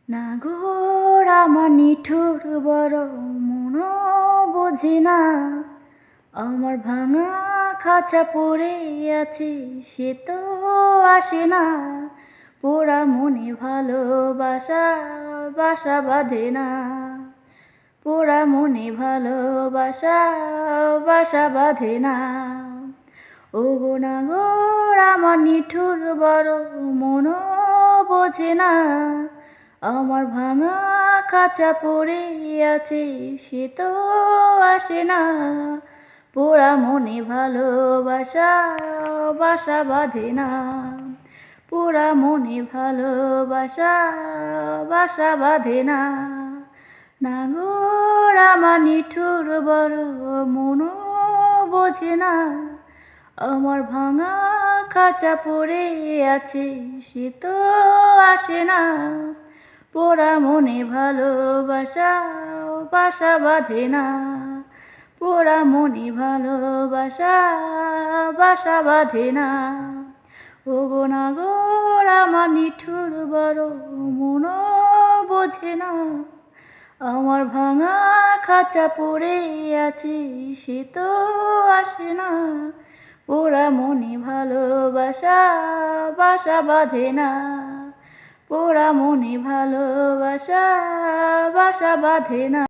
নাগর আমার নিঠুর বড় মনও বোঝে না, আমার ভাঙা খাঁচা পড়ে আছে সে তো আসে না। পোড়া মনে ভালোবাসা বাসা বাঁধে না, পোড়া মনে ভালোবাসা বাসা বাঁধে না। ওগো নাগর আমার নিঠুর বড় মনও বোঝে না, আমার ভাঙা খাঁচা পড়ে আছে সে তো আসে না। পোড়া মনে ভালোবাসা বাসা বাঁধে না, পোড়া মনে ভালোবাসা বাসা বাঁধে না। নাগর আমার নিঠুর বড় মনও বোঝে না, আমার ভাঙা খাঁচা পড়ে আছে সে তো আসে না। পোড়া মনে ভালোবাসা বাসা বাঁধে না, পোড়া মনে ভালোবাসা বাসা বাঁধে না। ওগো নাগর আমার নিঠুর বড় মনও বোঝে না, আমার ভাঙা খাঁচা পড়ে আছে সে তো আসে না। পোড়া মনে ভালোবাসা বাসা বাঁধে না, পোড়া মনে ভালোবাসা বাসা বাঁধে না।